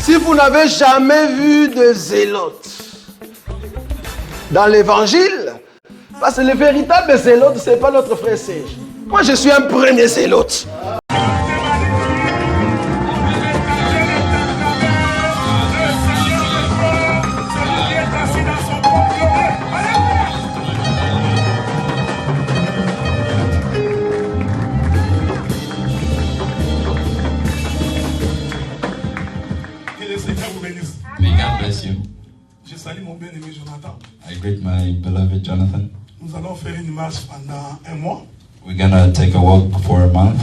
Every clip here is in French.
Si vous n'avez jamais vu de zélotes dans l'évangile, parce que le véritable zélote, ce n'est pas notre frère Serge. Moi, je suis un premier zélote. May God bless you. Je salue mon bien-aimé Jonathan. I greet my beloved Jonathan. Nous allons faire une marche pendant un mois. We're gonna take a walk for a month.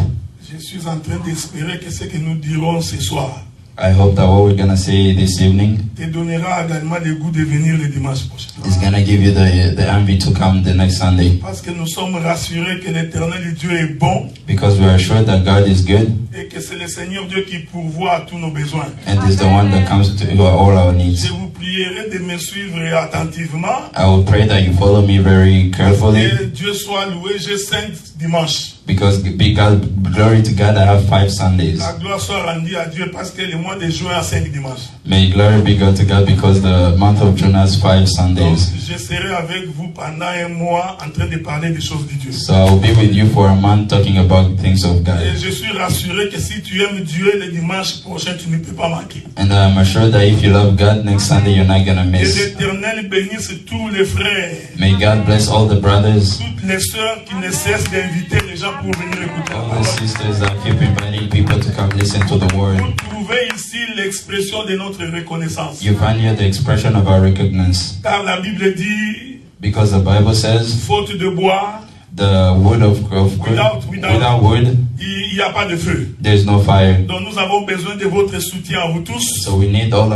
Je suis en train d'espérer que ce que nous dirons ce soir I hope that what we're gonna say this evening te donnera également le goût de venir le dimanche prochain. is gonna give you the envy to come the next Sunday, Parce que nous sommes rassurés que l'Éternel Dieu est bon because we are sure that God is good et que c'est le Seigneur Dieu qui pourvoit à tous nos besoins. and is the one that comes to all our needs. Je vous prierai de me suivre attentivement. I will pray that you follow me very carefully, Et Dieu soit loué, j'ai 5 dimanches. because glory to God, I have 5 Sundays. La gloire soit rendue à Dieu parce que le mois de juin a 5 dimanches. May glory be God to God, because the month of June has 5 Donc, Sundays. je serai avec vous pendant un mois en train de parler des choses de Dieu. So I will be with you for a month talking about things of God. Et je suis rassuré que si tu aimes Dieu, le dimanche prochain, tu ne peux pas manquer. And I'm assured that if you love God, next Sunday you're not gonna Que miss. l'Éternel bénisse tous les frères, May God bless all the brothers, toutes les sœurs qui ne cessent d'inviter les gens pour venir écouter la all the parole. sisters that keep inviting people to come listen to the word. Vous trouvez ici l'expression de notre reconnaissance. You find here the expression of our recognition, Car la Bible dit, because the Bible says faute de bois, the wood of Without- without wood il n'y a pas de feu. there's no fire. Donc nous avons besoin de votre soutien à vous tous So we need all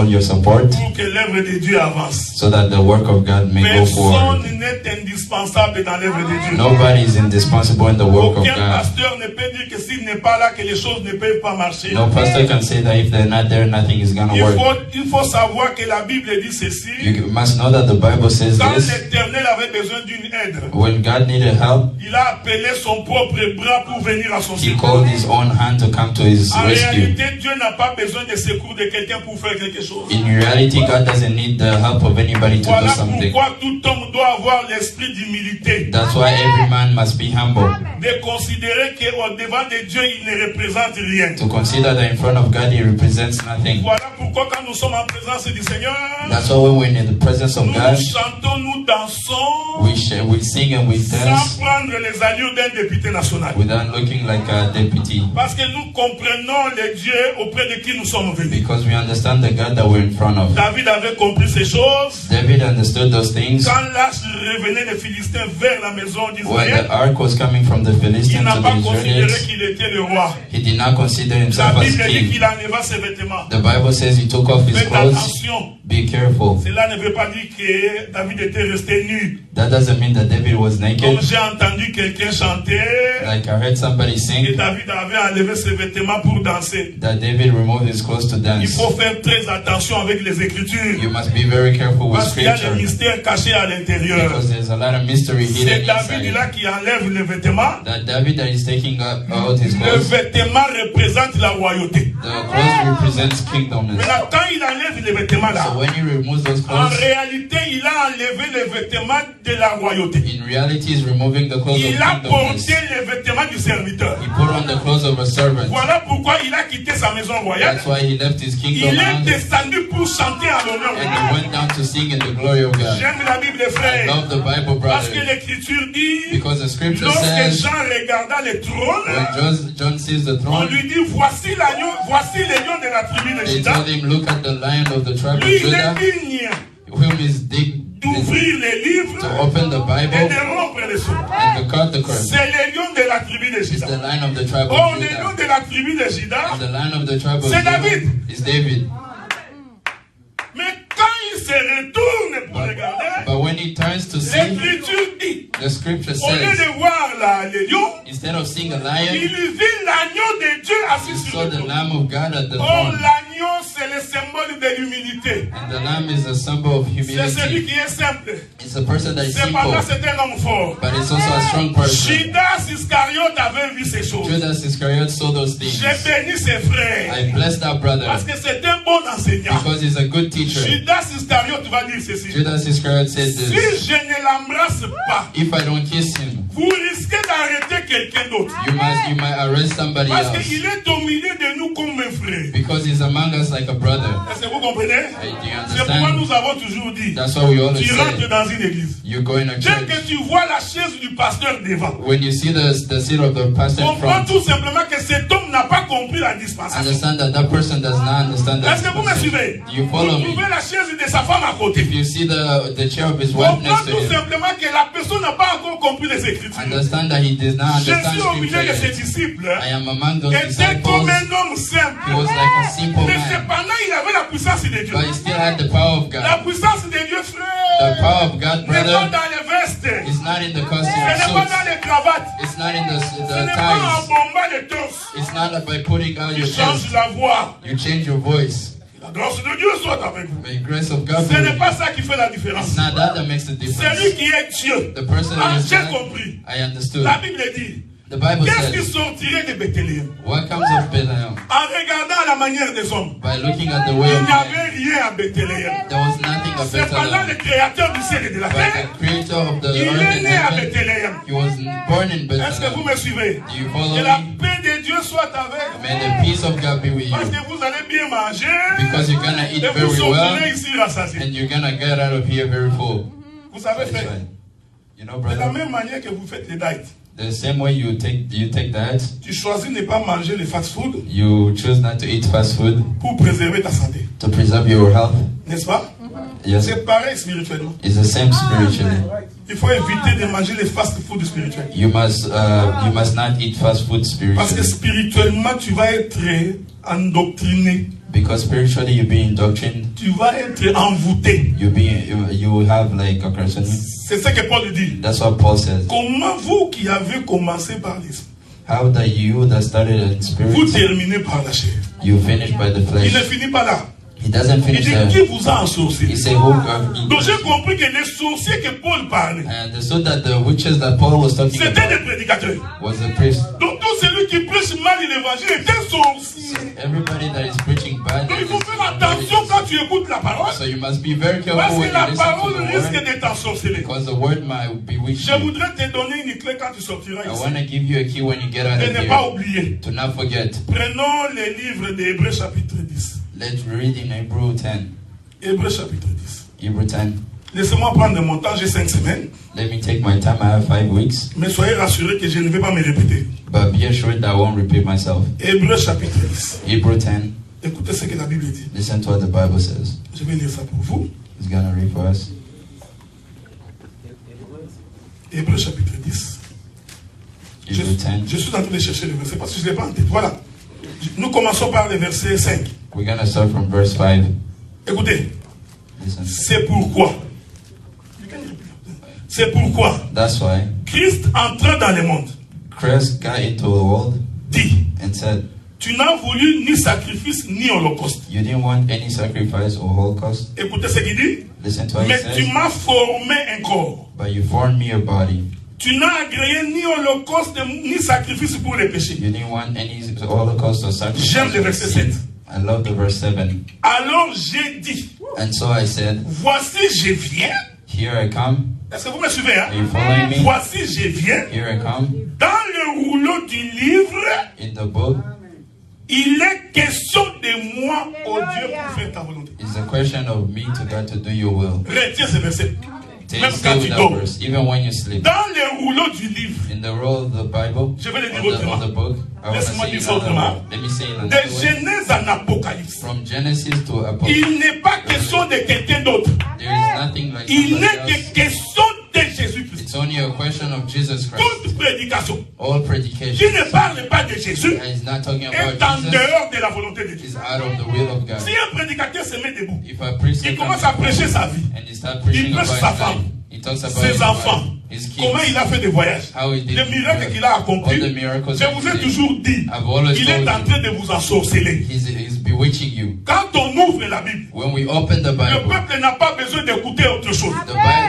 your support pour que l'œuvre de Dieu avance. so that the work of God may go forward. Personne n'est indispensable dans l'œuvre de Dieu. Nobody is indispensable in the work of Aucun God. pasteur ne peut dire que s'il n'est pas là, que les choses ne peuvent pas marcher. No pastor can say that if they're not there, nothing is gonna work. Il faut savoir que la Bible dit ceci. You must know that the Bible says Quand this. l'Éternel avait besoin d'une aide, When God needed help, il a appelé son propre bras pour venir à son He secours. called His own hand to come to His En rescue. réalité, Dieu n'a pas besoin de secours de quelqu'un pour faire quelque chose. In reality, God doesn't need the help of anybody to do Voilà something. pourquoi tout homme doit avoir l'esprit d'humilité. That's why every man must be humble, De considérer qu'au devant de Dieu, il ne représente rien. to consider that in front of God He represents nothing. Voilà pourquoi quand nous sommes en présence du Seigneur, That's why when we're in the presence of nous God, chantons, nous dansons, we sing and we sans dance prendre les allures d'un député national. without looking like a deputy, Parce que nous comprenons le Dieu auprès de qui nous sommes venus. because we understand the God that we're in front of. David avait compris ces choses David understood those things quand l'âge revenait des Philistins vers la maison when d'Israël. the ark was coming from the Il Philistines n'a to pas the considéré Israelites. qu'il était le roi. He did not consider La himself as Bible dit king. qu'il enleva ses vêtements. The Bible says he took off his Faites clothes. attention. Be careful. Cela ne veut pas dire que David était resté nu. That doesn't mean that David was Comme naked. j'ai entendu quelqu'un chanter, Like I heard somebody que sing David avait enlevé ses vêtements pour danser. that David removed his clothes to Il dance. faut faire très attention avec les Écritures. You must be very careful with Parce qu'il y a scripture, des mystères cachés à l'intérieur. because there's a lot of mystery C'est hidden David là inside. qui enlève les vêtements. That David that is taking out his Le clothes, vêtement représente la royauté. the clothes represents kingdomness. Maintenant, quand il enlève les vêtements là, So when he removes those en clothes, réalité, il a enlevé les vêtements de la royauté. in reality he's removing the clothes of Il a kingdomness. porté les vêtements du serviteur. He put on the clothes of a servant. Voilà pourquoi il a quitté sa maison royale. That's why he left his kingdom Il est house descendu pour chanter à l'honneur de and he Dieu. went down to sing in the glory of God. J'aime la Bible, I frère. love the Bible, Parce que brother, l'Écriture dit, because the scripture lorsque says Jean regarda le trône, when John sees the on throne, lui dit, voici l'agneau, voici le lion de la tribu de they Juda. told him, look at the lion of the tribe of Lui, il est Judah, digne whom is dignity d'ouvrir les livres to open the et Bible de rompre les sceaux. and to cut the curse. C'est le lion de la tribu de It's the Juda. lion of the tribe Oh, of le lion Judah. de la tribu de Juda. And the lion of the tribe of C'est Judah David. is David. Mais quand il se retourne pour regarder, But when he turns to see, l'Écriture dit, the scripture au lieu says, de voir le lion, instead of seeing a il lion, vit l'agneau de Dieu he assis sur saw le the trône. Lamb of God at the Oh, throne. l'agneau, c'est le symbole de l'humilité. And the Lamb is a symbol of C'est celui humility. qui est simple. It's a person that is Cependant, simple, c'est un homme fort. but it's also a strong person. Judas Iscariote avait vu ces choses. Judas Iscariot saw those things. J'ai béni ses frères. I bless that brother Parce que c'est un bon enseignant. Because he's a good teacher. Judas Iscariote va dire ceci. Judas Iscariot said Si this. je ne l'embrasse pas, If I don't kiss him, vous risquez d'arrêter quelqu'un d'autre. you might arrest somebody Parce else. qu'il est au milieu de nous comme un frère. Because he's among us like a brother. Est-ce que vous comprenez? Hey, do you C'est pourquoi understand? nous avons toujours dit, That's what we always tu rentres say. dans une église. You go in a Dès church. que tu vois la chaise du pasteur devant, When you see the seat of the pastor in comprends front, tout simplement que cet homme n'a pas compris la dispensation. understand that person does not understand that. Est-ce que vous me suivez? You follow Vous me. trouvez la chaise de sa femme à côté. If you see the chair of his wife Comprends next to tout him, simplement que la personne n'a pas encore compris les Écritures. understand that he does not Je understand suis au milieu de ses scripture. disciples. I am among those Était disciples. comme un homme simple. He was like a simple Mais man, cependant, il avait la puissance de Dieu. but he still had the power of La God. puissance de Dieu, The frère, power of God, n'est pas brother, dans les vestes. is not in the Ce costume n'est pas suits. dans les cravates. It's not in Ce the n'est pas en ties. bombant les torses. It's not by putting out Tu your changes chest. la voix. You change your voice. La grâce de Dieu soit avec vous. May the grace of God be Ce n'est with pas you. ça qui fait la différence. It's not that makes the C'est lui difference. qui est Dieu. The person Ah, who is j'ai God, compris. I understood. La Bible dit, The Bible qu'est-ce qui says, sortirait de Bethléem? what comes of Bethlehem? En regardant la manière des hommes, By looking at the way il of n'y man, avait rien à Bethléem. there was nothing of C'est pendant le Bethlehem. créateur du ciel et de la But terre, the creator of the il earth est and né à heaven, Bethléem. he was born in Est-ce que vous Bethlehem. me suivez? Do you follow Que la me? paix de Dieu soit avec vous. May the peace of God be with Parce you. que vous allez bien manger Because you're gonna eat et vous very well, sortirez ici rassasiés. and you're gonna get out of here very full. Vous savez That's faire. right. You know, De la brother, même manière que vous faites les diets. the same way you take that, Tu choisis de ne pas manger les fast-food you choose not to eat fast food pour préserver ta santé. to preserve your health. N'est-ce pas? Yes, C'est pareil spirituellement. it's the same spiritually. Il faut éviter de manger les fast-food spirituels. You must not eat fast food Parce que spiritually, spirituellement, tu vas être endoctriné. because spiritually you're being doctrined. Tu vas être envoûté. You will have like a person. C'est ce que Paul dit. That's what Paul says. Comment vous qui avez commencé par l'esprit, How that you that started in vous spirit, terminez par la chair. you finish by the Il ne flesh. finit pas là. He doesn't Il finish dit there. qui vous a ensorcelé. He said, Donc j'ai compris que les sorciers que Paul parlait, I understood that the witches that Paul was talking c'était about des prédicateurs. was a priest. Donc tout celui qui prêche mal l'évangile est un sorcier. Everybody that is preaching bad. Donc il faut faire attention quand tu écoutes la parole. So you must be very Parce careful que when la you listen parole to the risque word, d'être ensorcelée. because the word might bewitch Je you. voudrais te donner une clé quand tu sortiras I ici. want to give you a key when you get out De of ne pas here. oublier. To not forget. Prenons les livres d'Hébreux chapitre 10. Let's read in Hebrew 10. Hébreux chapitre 10. Hebrew 10. Laissez-moi prendre mon temps, j'ai 5 semaines. Let me take my time. I have 5 weeks. Mais soyez rassurés que je ne vais pas me répéter. But be assured that I won't repeat myself. Hébreux chapitre 10. Hebrew 10. Écoutez ce que la Bible dit. Listen to what the Bible says. Je vais lire ça pour vous. It's going to read for us. Hébreux chapitre 10. Je, Hebrew 10. je suis en train de chercher le verset parce que je ne l'ai pas en tête. Voilà. Nous commençons par le verset 5. We're going to start from verse 5. Écoutez. Listen. C'est pourquoi. C'est pourquoi That's why Christ entra dans le monde. Christ got into the world Dit, and said, tu n'as voulu ni sacrifice ni holocauste. you didn't want any sacrifice or holocaust. Écoutez ce qu'il dit. Listen to what he Mais tu says. m'as formé un corps. But you formed me a body. Tu n'as agréé ni holocauste ni sacrifice pour les péchés. You didn't want any holocaust or sacrifice. J'aime le for verset sin. 7. I love the verse 7. Alors j'ai dit, And so I said, voici je viens. here I come. Est-ce que vous me suivez? Are you Hein? following me? Voici je viens. Here I come. Dans le rouleau du livre, In the book il est question de moi, oh Dieu, pour faire ta volonté. is a question of me to God to do your will. Retiens ce verset. Même Stay quand with tu that dors. verse, even when you sleep. Dans le rouleau du livre, In the roll of the Bible, je vais le dire of the autrement. book, I want to Laisse-moi say dire it ça another autrement. way. Let me say it De another way. Genèse en Apocalypse, From Genesis to Apocalypse, il n'est pas question de quelqu'un d'autre. there is nothing like Il somebody n'est else. que question de Jésus-Christ. It's only a question of Jesus Christ. Toute prédication All qui predication ne parle pas de Jésus that is not talking est about en Jesus dehors de la volonté de Dieu. is out of the will of God. Si un prédicateur se met debout, If a priest il comes commence à prêcher sa vie, and he starts preaching il prêche about sa his femme, life, he talks about ses his enfants, wife, his kids, comment il a fait des voyages, how he did les miracles qu'il a accomplis. all the miracles Je that vous he ai did. toujours dit, I've always il est told en you, train de vous ensorceler. he's bewitching you. Quand on ouvre la Bible, When we open the le Bible, peuple n'a pas besoin d'écouter autre chose.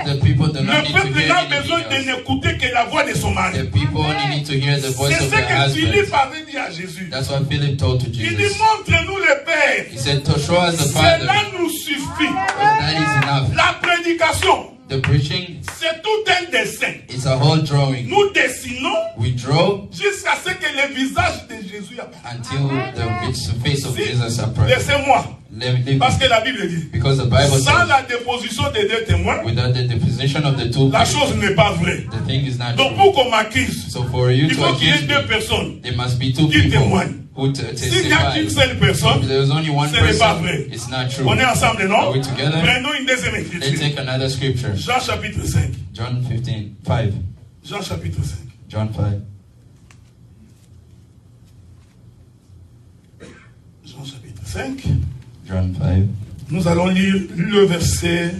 the people do Le not need to peuple hear n'a anything besoin de else. n'écouter que la voix de son mari. The people only need to hear the voice C'est of ce their que Philippe husband. avait dit à Jésus. That's what Philip told to Il dit, Jesus. montre-nous le Père. He said, to show us the Father. Cela nous suffit. That is enough. La prédication, The preaching, c'est tout un dessin. it's a whole drawing. Nous dessinons We draw jusqu'à ce que le visage de Jésus apparaisse. until the face of Jesus appears. Laissez-moi. Parce que la Bible dit, Because the Bible sans says, la déposition des deux témoins, without the deposition of the two, la chose n'est pas vraie. the thing is not Donc true. pour qu'on m'accuse, So for you il to faut qu'il y ait accuse deux me, personnes. there must be two qui people témoignent. who S'il n'y a qu'une testify. seule personne, If there's only one ce n'est pas person, vrai. it's not true. On est ensemble, non? Are we together? Prenons une deuxième Let's écriture. take another scripture. Jean chapitre 5. John 5. Jean chapitre 5. John 5. Jean chapitre 5. John 5. Nous allons lire le verset.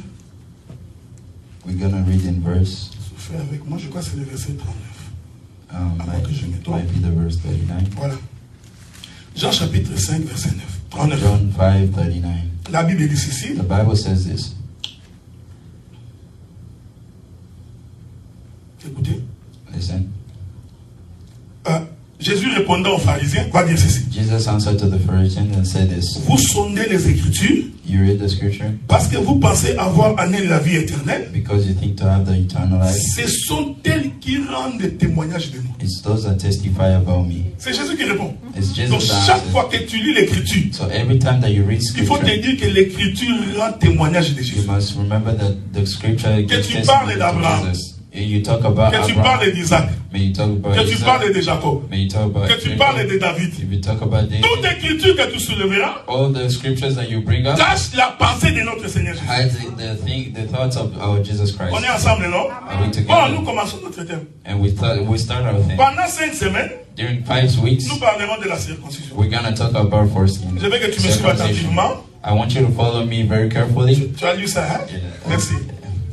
We're gonna read in verse. Soufflez avec moi, je crois que c'est le verset 39. Might be the verse 39. Voilà. Jean chapitre 5, verset 9. 39. John 5:39. La Bible dit ceci. The Bible says this. Écoutez. Listen. Jésus répondant aux pharisiens, va dire ceci. Jesus answered to the Phariseans and said this. Vous sondez les Écritures You read the scripture parce que vous pensez avoir en elles la vie éternelle. because you think to have the eternal life. Ce sont elles qui rendent témoignage de moi. It's those that testify about me. C'est Jésus qui répond. It's Jesus Donc that chaque answers. fois que tu lis l'Écriture, So every time that you read il faut te scripture, dire que l'Écriture rend témoignage de you Jésus. must remember that the scripture gives tu parles testimony d'Abraham. to Jesus. You talk about Que tu Abraham. parles d'Isaac, May you talk about que tu Isaac. parles de Jacob, May you talk about que tu Jacob. parles de David. If you talk about David, Toute écriture que tu soulèveras all the scriptures that you bring up cache la pensée de notre Seigneur Jésus. hide the thoughts of our Jesus Christ. On est ensemble, non? Are we Bon, together? nous commençons notre thème. And we start our thing. Pendant 5 semaines, During 5 weeks, nous parlerons de la circoncision. we're gonna talk about foreskin. Je veux que tu me suives Circumcision. attentivement. I want you to follow me very carefully. Tu as lu ça, hein? Yeah. Merci.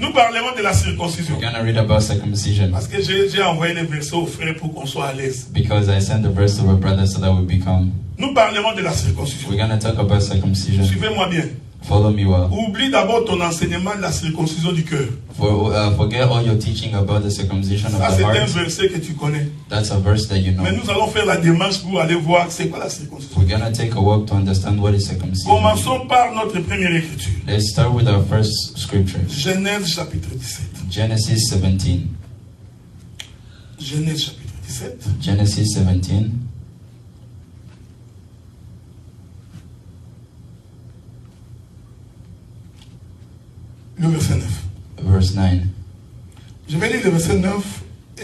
Nous parlerons de la circoncision. We're gonna read about circumcision Parce que j'ai envoyé les versets aux frères pour qu'on soit à l'aise. because I sent the verse to our brother so that we become. Nous parlerons de la circoncision. We're gonna talk about circumcision. Suivez-moi bien. Follow me well. Oublie d'abord ton enseignement de la circoncision du cœur. Forget all your teaching about the circumcision Ça, of the c'est un heart. verset que tu connais. That's a verse that you Mais know. nous allons faire la démarche pour aller voir c'est quoi la circoncision. We're gonna take a walk to understand what is circumcision. Commençons par notre première écriture. Let's start with our first scripture. Genèse chapitre 17. Genesis 17. Genèse chapitre 17. Genesis 17. Le verset 9. Verse 9. Je vais lire le verset 9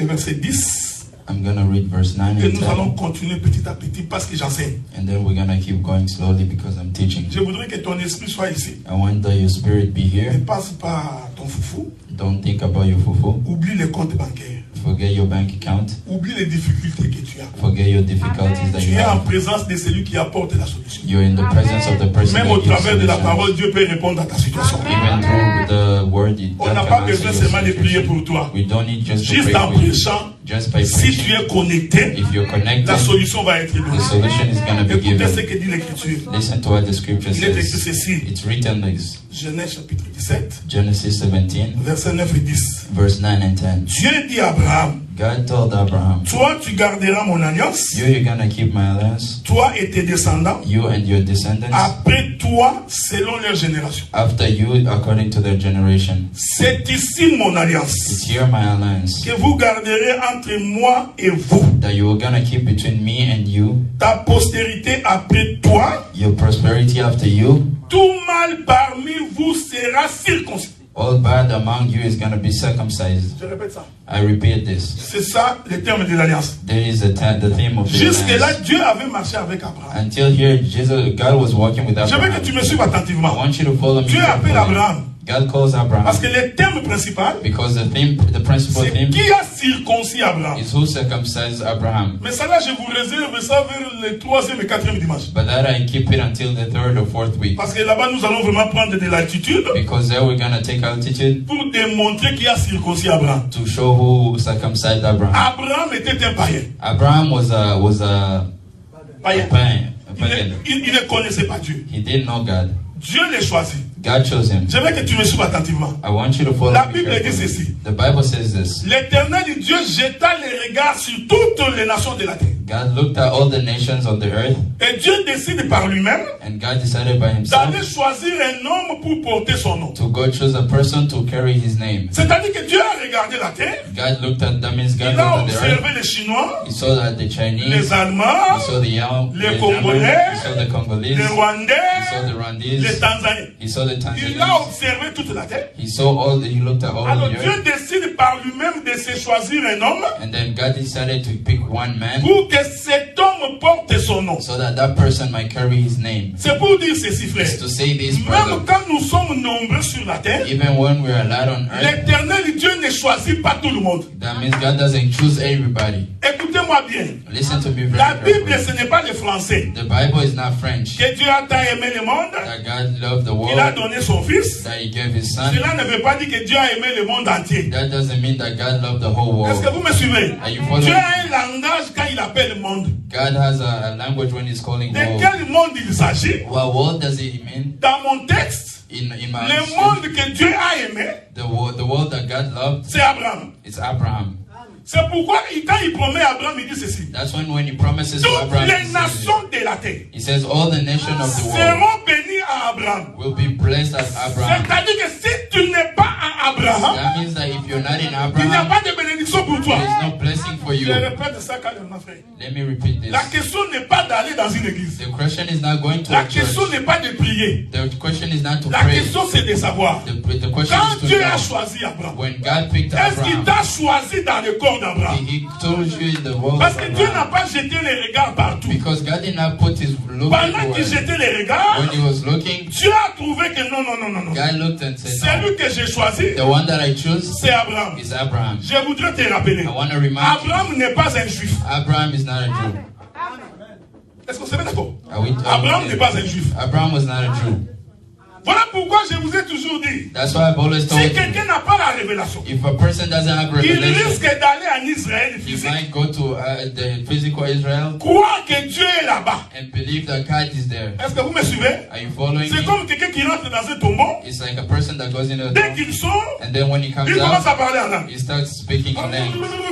et verset 10. I'm gonna read verse 9 Et and nous allons 10. continuer petit à petit parce que j'enseigne. And then we're gonna keep going slowly because I'm teaching. Je voudrais que ton esprit soit ici. I want that your spirit be Ne here. passe pas ton foufou. Don't think about your fufu. Oublie les comptes bancaires. Forget your bank account. Oublie les difficultés que tu as. Forget your difficulties that Tu you es en have. présence de celui qui apporte la solution. You're in the presence of the person Même that au gives travers de la solutions. parole, Dieu peut répondre à ta situation. Even through the word, On God n'a can pas answer besoin your seulement de prier situation. pour toi. We don't need just to Juste pray en for you. prêchant, Just by si tu preaching, es connecté, if you're connected, la solution va être the donnée. solution is going to be Écoutez ce given. que dit l'Écriture. Listen to what the scripture Il est écrit says. ceci. It's written this. Genèse chapitre 17, Genesis 17, versets 9 et 10. verse 9 and 10. Dieu dit à Abraham, God told Abraham, toi tu garderas mon alliance, you're going to keep my alliance, toi et tes descendants, you and your descendants, après toi, selon leur génération. after you, according to their generation. C'est ici mon alliance It's here my alliance que vous garderez entre moi et vous. that you are going to keep between me and you, Ta postérité après toi, your prosperity after you. tout mal parmi vous sera circoncis. All bad among you is going to be circumcised. Je répète ça. I repeat this. C'est ça le terme de l'alliance. There is the theme of the Jusque-là, alliance. Dieu avait marché avec Abraham. Until here, God was walking with Je veux Abraham. que tu me suives I attentivement. want you to follow me. Dieu appelle carefully. Abraham. God calls Parce Abraham que le terme principal, because the principal c'est theme qui a circoncis Abraham. is who circumcised Abraham. Mais ça là, je vous réserve ça vers le 3e et 4e dimanche. But that I keep it until the 3rd or 4th week Parce que là-bas, nous allons vraiment prendre de l'altitude because there we're gonna take altitude pour démontrer qui a circoncis Abraham. to show who circumcised Abraham. Abraham était un païen. Abraham was a Païen. pagan. Il ne connaissait pas Dieu. He didn't know God. Dieu les choisit. God chose him. Je veux que tu me suives attentivement. I want you to follow La me Bible dit carefully. ceci. The Bible says this. L'Éternel Dieu jeta les regards sur toutes les nations de la terre. God looked at all the nations of the earth, Et Dieu décide par lui-même and God decided by himself d'aller choisir un homme pour porter son nom. to go choose a person to carry his name. C'est-à-dire que Dieu a regardé la terre, God looked at, that means God il a looked at the earth. observé les Chinois, He saw that the Chinese, les Allemands, he saw the young, les the Congolais, German, he saw the Congolese, les he saw Rwandais, the les Rwandese, Tanzaniens. he saw the Il a Tanzanians, observé toute la terre. he saw all, he looked at all Alors the Dieu earth, décide par lui-même de se choisir un homme and then God decided to pick one man pour que cet homme porte son nom. so that that person might carry his name. C'est pour dire ceci, frère. It's to say this, Même brother, quand nous sommes nombreux sur la terre, even when we're a lot on earth, l'Éternel Dieu ne choisit pas tout le monde. that means God doesn't choose everybody. Écoutez-moi bien. Listen to me La very Bible, carefully. ce n'est pas le français. The Bible is not French. Que Dieu a tant aimé le monde, That God loved the il a world, donné son Fils. that He gave His Son. Cela ne veut pas dire que Dieu a aimé le monde entier. That doesn't mean that God loved the whole Est-ce que world. vous me suivez? Are you following? Dieu a un langage quand il appelle le monde. God has a language when He's calling De world. quel monde il s'agit? What world does it mean? Dans mon texte, In my le monde que Dieu a aimé, the world that God loved, c'est Abraham. it's Abraham. C'est pourquoi quand il promet à Abraham, il dit ceci. That's when He promises to Toutes Abraham, les he says, nations de la terre He says all the nations of the world seront bénies à Abraham. will be blessed as Abraham. C'est-à-dire que si tu n'es pas à Abraham, That means that if you're not in il n'y a Abraham, pas de bénédiction pour toi. there is no blessing for you. Je répète ça calmement, frère. Let me repeat this. La question n'est pas d'aller dans une église. The question is not going to La a church. question n'est pas de prier. The question is not to La pray. question c'est de savoir. The question Quand is to Dieu a know. choisi Abraham, When God picked est-ce qu'il Abraham, t'a choisi dans le corps d'Abraham? He told you in the world Parce of que Dieu n'a Abraham. pas jeté les regards partout. Because God did not put His look Pendant qu'il everywhere. jetait les regards, When He was looking, Dieu a trouvé que non. God looked and said, Celui no. que j'ai choisi, The one that I choose c'est Abraham. is Abraham. Je voudrais te rappeler. I want to remind you, Abraham n'est pas un juif. Abraham is not a Jew. Est-ce qu'on se met d'accord? Are we, Abraham n'est pas un juif. Abraham was not a Jew. Voilà pourquoi je vous ai toujours dit, That's why I've always told si you, quelqu'un n'a pas la révélation, if a person doesn't have il revelation, risque d'aller en Israël he physique, might go to the physical Israel croire que Dieu est là-bas. and believe that God is there. Est-ce que vous me suivez? Are you following C'est me? comme quelqu'un qui rentre dans un tombeau, It's like a person that goes into a dès tomb, qu'il sort, and then when he comes il commence out, à parler en langue. he starts speaking in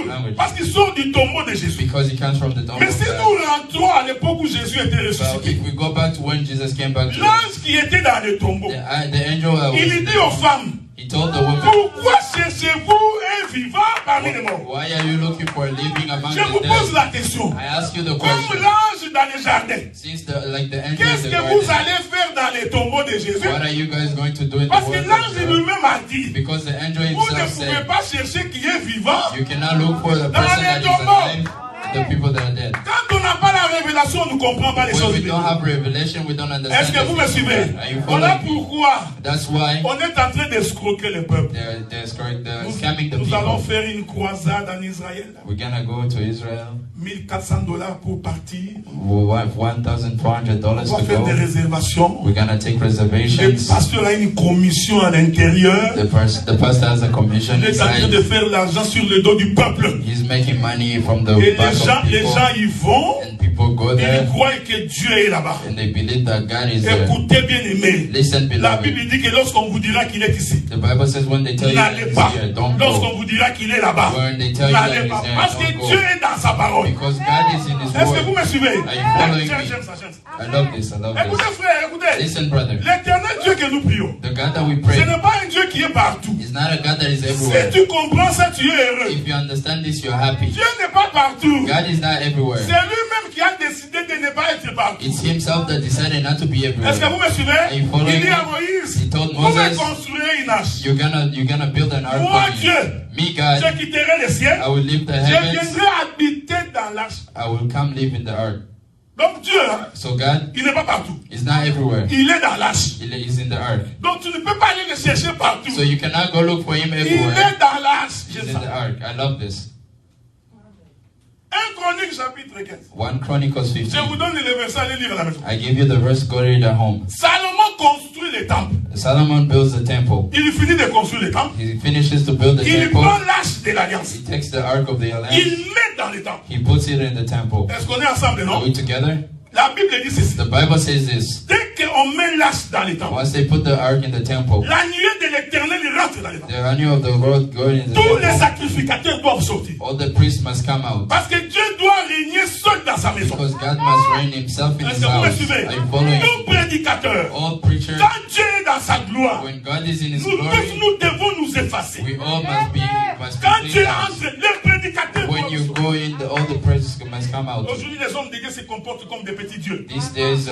language Parce qu'il sort du tombeau de Jésus. because he comes from the tomb Mais of si God. nous rentrons à l'époque où Jésus était Well, ressuscité, if we go back to when Jesus came back to us, l'ange qui était dans le tombeau, the angel that il was dit aux femmes, he told the woman, pourquoi cherchez-vous un vivant parmi les morts? why are you looking for a living among Je vous the pose dead? la question. I ask you the Comme question. l'ange dans le jardin, Since the angel in qu'est-ce the que vous garden, allez faire dans les tombeaux de Jésus? what are you guys going to do in the Parce que world l'ange of God? lui-même a dit, Because the angel vous ne himself pouvez said, pas chercher qui est vivant. you cannot look for the Dans person les that is tombeaux. alive, the people that are dead. Quand on n'a pas la révélation, on ne comprend pas les When choses we de don't Dieu. have revelation, we don't understand. Est-ce que vous me the things of suivez? God. Are you Voilà following me? pourquoi That's why on est en train d'escroquer le peuple. they're scamming the Nous allons people. faire une croisade en Israël. We're gonna go to Israel. $1,400 pour partir. We'll have $1,400 On va to faire des go. réservations. We're gonna take Le reservations. pasteur a une commission à l'intérieur. The pastor has a commission Il est en train inside. de faire l'argent sur le dos du peuple. He's making money from the Et back of les people. gens y vont. And people go Et there ils croient que Dieu est là-bas. and they believe that God is there. Écoutez bien aimé. Listen, La beloved. Bible dit que lorsqu'on vous dira qu'il est ici, The Bible says when they tell you that n'allez he's pas. here, don't Lorsqu'on go. vous dira qu'il est là-bas, When they tell you that n'allez he's pas. there, Parce que don't Dieu go. est dans sa parole. Because God is in His Est-ce que vous word. me suivez? Are you following J'aime me? ça, j'aime ça. I love this. I love Écoutez this. frère, écoutez. Listen, brother. L'éternel Dieu que nous prions, The God that we ce pray n'est pas un Dieu qui est partout. is not a God that is Si everywhere. tu comprends ça, tu es heureux. If you understand this, you're happy. Dieu n'est pas partout. God is not everywhere. C'est lui-même qui a décidé de ne pas être partout. It's Himself that decided not to be Est-ce que everywhere. vous me suivez? Are you following Il dit me? à Moïse, He told vous me Moses, construirez une arche. You're gonna build an ark Moi, for me. Dieu, Me, God, je quitterai le ciel. I will leave the Je heavens. viendrai habiter dans l'arche. I will come live in the ark. Donc Dieu, hein, So God il n'est pas partout. is not everywhere. Il est dans l'arche. He is in the ark. Donc tu ne peux pas aller le chercher partout. So you cannot go look for Him Il everywhere. est dans l'arche. He's in the ark. I love this. 1 Chronique chapitre 15. 1 Chronicles Je 15. vous donne le verset, allez lire à la maison. I give you the verse, go read at home. Salomon construit le temple. Solomon builds the temple. Il finit de construire le temple. He finishes to build the Il temple. prend l'arche de l'alliance. He takes the ark of the alliance. Il met dans le temple. He puts it in the temple. Est-ce qu'on est ensemble, Are non? we together? La Bible dit ceci. The Bible says this. Dès qu'on met l'arche dans les temples, Once they put the ark in the temple, la nuée de l'Éternel rentre dans les temples. the honor of the Lord going in the Tous les temple. sacrificateurs doivent sortir. All the priests must come out. Parce que Dieu doit régner seul dans sa maison. Because God must reign himself in Est-ce his que vous me house. suivez? Are you following? Nous prédicateurs, All preachers, quand Dieu est dans sa gloire, when God is in his nous tous glory, nous devons nous effacer. we all must be Quand Dieu clean. entre, les prédicateurs When doivent you sortir. go in, all the priests must come out. Aujourd'hui, les hommes de Dieu se comportent comme des petits dieux. These days,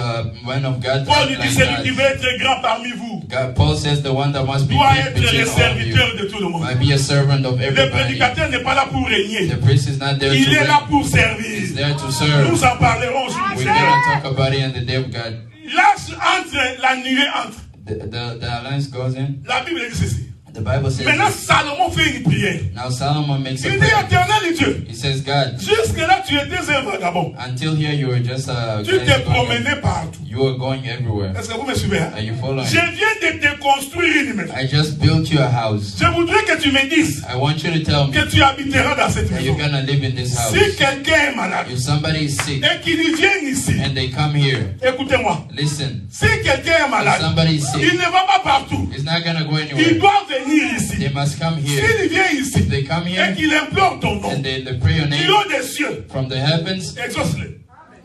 men of God Paul act dit, like celui qui that. veut être grand parmi vous Paul says the one that must be doit great être le between all of serviteur you de tout le monde. might be a servant of Le everybody. prédicateur n'est pas là pour régner. The priest is not there to Il est là reign. pour He's servir. there to serve. Nous en parlerons aujourd'hui. We're going to talk about it in the day of God. L'arche entre, la nuée entre. The alliance goes in. La Bible dit ceci. The Bible says Maintenant, this. Salomon fait une prière. Now Solomon makes a Il dit, prayer. éternel Dieu, He says, God, jusque-là, tu étais un vagabond. until here you were just a Tu t'es promené partout. You were going everywhere. Est-ce que vous me suivez? Hein? Are you following? Je viens de te construire une maison. I just built you a house. Je voudrais que tu me dises I want you to tell me que tu habiteras dans cette that maison. you're gonna live in this house. Si quelqu'un est malade If somebody is sick et qu'il vienne ici, and they come here, écoutez-moi. listen. Si quelqu'un est If malade, somebody is il sick, ne va pas partout. it's not gonna go Il anywhere. doit venir ici. They must come here. S'il vient ici If they come et here qu'il implore ton nom, and they pray your du name haut des cieux, from the heavens, exauce-le.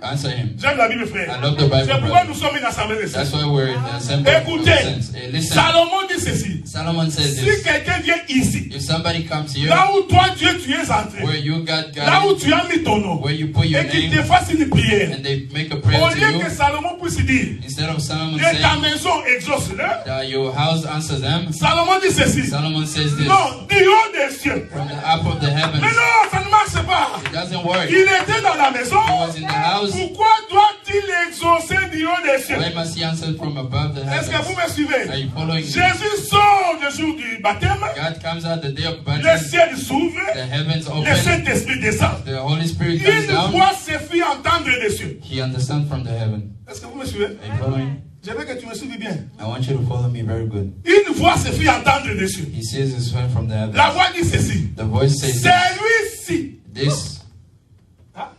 answer him. J'aime la Bible, frère. I love the Bible, C'est pourquoi brother. nous sommes une assemblée de That's saints. why we're in the assembly of Écoutez, saints. Hey, listen. Salomon dit ceci. Solomon says Si this. quelqu'un vient ici, If somebody comes here là où toi, Dieu, tu es entré, where you got là où God, tu as mis ton nom, where you put your et qu'il te name, fasse une prière, and they make a au prayer to lieu you, que Salomon puisse dire, instead of Solomon que ta saying maison exauce-le, that your house answers them, Salomon dit ceci. Solomon says this. Non, du haut des cieux. From the up of the Mais heavens. non, ça ne marche pas. It doesn't work. Il était dans la maison. He was in the house. Pourquoi doit-il exaucer du haut des cieux? Why must he answer from above the Est-ce que vous heavens? me suivez? Are you following me? Jésus sort le jour du baptême. God comes out the day of Le baptism. ciel s'ouvre. The heavens Le open. Saint-Esprit descend. The Holy Spirit comes Une down. voix se fit entendre des cieux. He understands from the heaven. Est-ce que vous me suivez? Are you following? Je veux que tu me suives bien. I want you to follow me very good. Une voix se fit entendre des cieux. He says his friend from the heavens. La voix dit ceci. The voice says Celui-ci. this. Hein?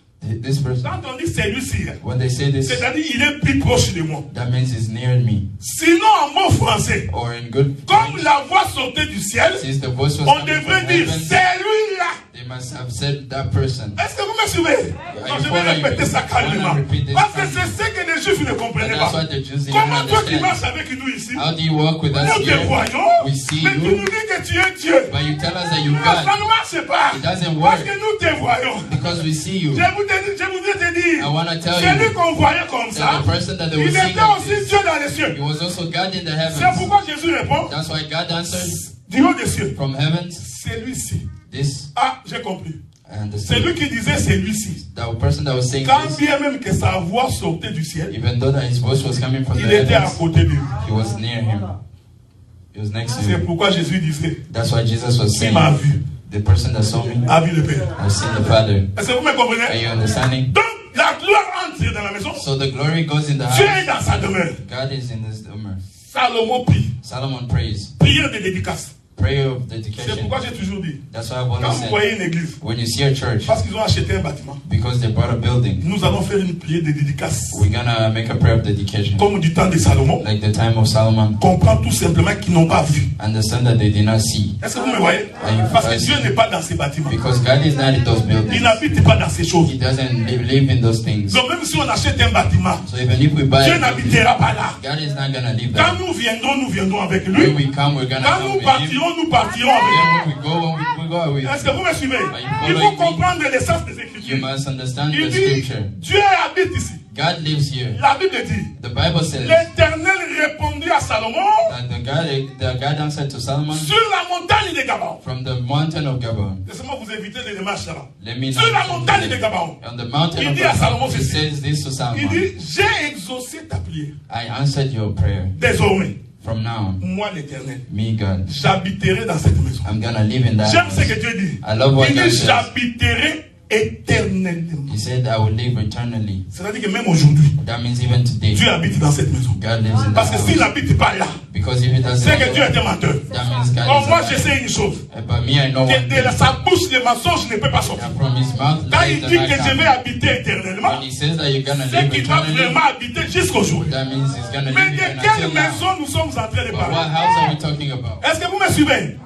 This person. Quand on dit celui-ci, hein, When they say this, c'est-à-dire il est plus proche de moi. that means he's near me. Sinon, en mot français, Or in good comme French, la voix sortait du ciel, since the voice was on coming devrait from dire heaven, c'est lui-là. they must have said that person. Est-ce que vous me suivez? Non, je vais répéter ça calmement. Parce que c'est ce que les Juifs ne And comprenaient that's pas. what the Jews didn't Comment toi qui understand. marches avec nous ici, How do you walk with us nous te here? voyons, We see mais tu you, nous dis que tu es Dieu. but you tell us that you Non, ça God. ne marche pas. It doesn't Parce work que nous te voyons. because we see you. Je voudrais te dire, I want to tell celui you qu'on voyait comme ça, that the person that they il will see était like aussi this, Dieu dans les cieux. he was also God in the C'est heavens. pourquoi Jésus répond, That's why God answered du haut des cieux, from heavens. celui-ci. This Ah, j'ai compris. and the C'est lui qui disait celui-ci. that person that was saying Quand this, bien même que sa voix sortait du ciel, even though that his voice was coming from the il était à heavens, côté de lui. he was near him. He was next to C'est him. pourquoi Jésus disait, That's why Jesus was qui saying, m'a vu, the person that saw me, a vu le Père. I've seen the Father. Est-ce que vous me Are comprenez? you understanding? Donc, la gloire entre dans la maison. So the glory goes in the Dieu house. est dans sa demeure. God is in this demeure. Salomon prie. Solomon prays. Prière de dédicace. Prayer of C'est dedication. pourquoi j'ai toujours dit, That's why I've quand always vous said, voyez une église, when you see a church, parce qu'ils ont acheté un bâtiment, because they bought a building, nous allons faire une prière de dédicace. we're gonna make a prayer of dedication. Comme du temps de Salomon, Like the time of Solomon. comprend tout simplement qu'ils n'ont pas vu. Understand that they did not see. Est-ce que vous me voyez? Parce que Dieu n'est pas dans ces bâtiments. Because God is not in those Il buildings. n'habite pas dans ces choses. He doesn't live in those things. Donc même si on achète un bâtiment, So even if we buy Dieu a building, n'habitera pas là. God is not gonna live Quand there. nous viendrons avec When lui. we come, we're gonna Quand come nous with Him. partirons, nous partirons avec lui. Then when we go away. Est-ce que vous me suivez? you Il faut following me? comprendre l'essence des You Écritures. must understand Il the dit, scripture. Dieu habite ici. God lives here. La Bible dit, The Bible says l'Éternel répondit à Salomon that the God answered to Solomon sur la montagne de Gabaon. from the mountain of Gabon. Laissez-moi vous éviter des démarches là. Let me Sur la not montagne de Gabaon. on the mountain Il of dit à Salomon Gabon. He ceci. says this to Il Solomon. dit, j'ai exaucé ta prière. I answered your prayer. Désormais, From now, moi l'Éternel, me God, j'habiterai dans cette maison. I'm gonna live in that J'aime ce house. que Dieu dit. I love what Il God dit, says. j'habiterai éternellement. He said, I will live eternally. C'est-à-dire que même aujourd'hui, That means even today, Dieu habite dans cette maison. God lives in Parce que the s'il house. n'habite pas là, Because if he doesn't, c'est que Dieu est un menteur. that means God Or, is moi, a je liar. sais une chose. But me, I know one Que thing. de sa bouche, les mensonges ne peuvent pas sortir. That from his mouth, Quand lies il do dit not que je vais come. habiter éternellement, When he says that you're gonna c'est live qu'il va eternally, vraiment habiter jusqu'au jour. that means he's gonna Mais live de even quelle until now. maison nous sommes en train de But what parler? house are we talking about? Est-ce que vous me suivez?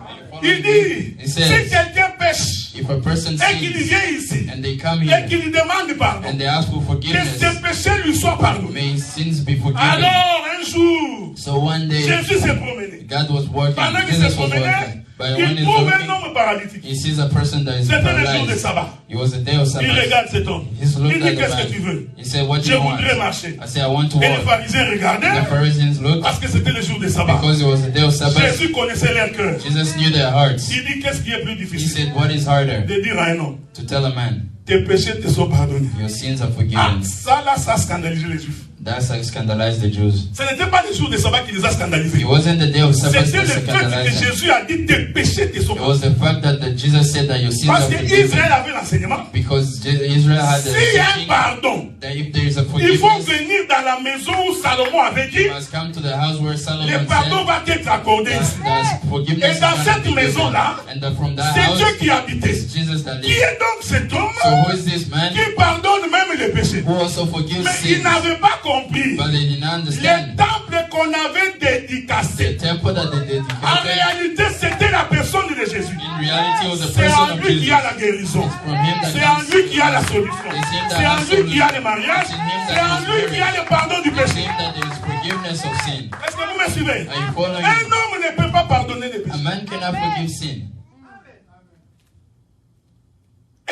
Il dit, He says, si quelqu'un pêche if a person et qu'il sins vient ici and they come et here qu'il lui demande pardon, and they ask for que forgiveness, ses péchés lui soient pardonnés. may his sins be forgiven. Alors, un jour, So one day, Jésus s'est promené. God was working, Pendant qu'il Jesus s'est was promené, working. But when il he's trouve un working, homme paralytique. he sees a person that is C'était le jour de paralyzed. sabbat. It was a day of Il Sabbath. regarde cet homme. He's Il looked dit, at qu'est-ce que the tu man. veux? He said, what do Je you want? voudrais marcher. I said, I want to Et les walk. pharisiens The regardaient Pharisees looked parce que c'était le jour de sabbat. because it was a day of Sabbath. Jésus connaissait leur cœur. Jesus knew their hearts. Il dit, qu'est-ce qui est plus He difficile? said, what is harder? De dire à un homme, To tell a man, tes péchés te sont pardonnés. your sins are Ah, forgiven. ça là, ça a scandalisé les Juifs. That's like scandalized the Jews. Ce n'était pas le jour de sabbat qui les a scandalisés. It wasn't the day of Sabbath C'était that le fait que scandalized them. Jésus a dit, tes péchés te sont It was pardonnés. the fact that Jesus said that your sins Parce are que forgiven. Israël avait l'enseignement. Because Israel had the S'il y a un teaching pardon, that if there is a il faut forgiveness, venir dans la maison où Salomon avait dit, you must come to the house where le Solomon pardon said va être accordé ici. that forgiveness Et is dans going cette to be given. maison-là, And that from that c'est house, Dieu qui habitait. it's Jesus that Qui lives. est donc cet So homme who is this man qui pardonne même les péchés? who also forgives Mais il sins? n'avait pas compris. But they did not Les understand temples qu'on avait dédicacés, the temple that they en dedicated. réalité, c'était la personne de Jésus. In reality, it was the C'est en person of lui qu'il y a la Jesus. guérison. It's from him that C'est en comes. lui qu'il y a la solution. It's him that C'est en has lui qu'il y a le solution. mariage. It's in him that C'est en is lui qu'il y a marriage. le pardon du It's péché. him that there is forgiveness of sin. Est-ce que vous me suivez? Are you following? Un homme ne peut pas pardonner les A péchés. man cannot forgive sin.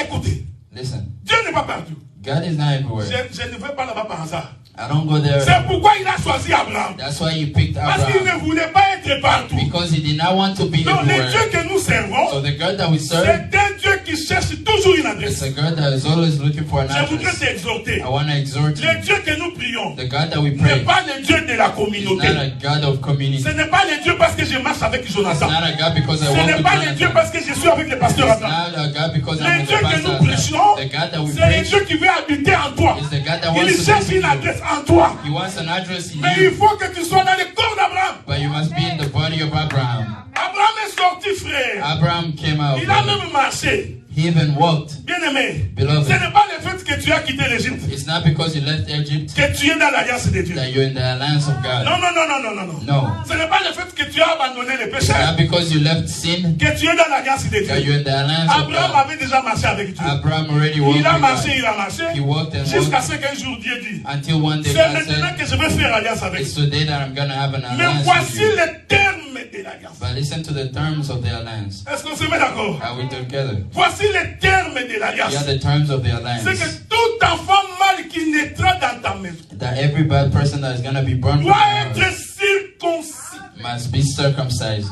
Écoutez, Listen, Dieu n'est pas partout. God is not everywhere. Je ne vais pas là-bas par hasard. I don't go there. C'est pourquoi il a choisi Abraham. That's why he picked Parce qu'il Abraham. ne voulait pas être partout. Because he did not want to be Donc, le Dieu everywhere. que nous So servons, the God that we serve c'est un Dieu qui cherche toujours une is adresse. a God that is always looking for an Je voudrais address. t'exhorter. I want to exhort Le you. Dieu que nous prions The God that we n'est pray pas le Dieu de la is communauté. not a God of community. Ce n'est pas le Dieu parce que je marche avec It's Jonathan. not a God because I Ce walk n'est with pas le Dieu Jonathan. parce que je suis avec le pasteur It's Abraham. not a God because I'm Le with Dieu the que nous pastor. prêchons, The God that we c'est le preach Dieu qui veut habiter en toi. is the God that Il wants to cherche live une in you. adresse en toi. He wants an address in Mais il you, faut que tu sois dans le corps d'Abraham. but you must be in the body of Abraham. Abraham est sorti, frère. Abraham came out. Il a même marché. He even walked. Bien-aimé, Beloved. ce n'est pas le fait que tu as quitté l'Égypte, It's not because you left Egypt que tu es dans l'alliance de Dieu. that you're in the alliance of God. Non, non, non, non, non, non, non. No. Ce n'est pas le fait que tu as abandonné les It's péchés, not because you left sin que tu es dans l'alliance de that Dieu. you're in the alliance of Abraham God. avait déjà marché avec Dieu. Abraham already walked Il a with marché, God. il a marché, He walked and jusqu'à walked ce qu'un jour Dieu dit, until one day c'est God maintenant said, que je vais faire alliance avec it's toi. today that I'm going to have an Mais alliance with voici you. les termes de l'alliance. But listen to the terms of the alliance. Est-ce qu'on se met d'accord? Are we together? Voici les termes de l'alliance. Yeah, the terms of the C'est alliance. que tout enfant mâle qui naîtra dans ta maison That every bad person that is going to be born from doit your être house circoncis. must be circumcised.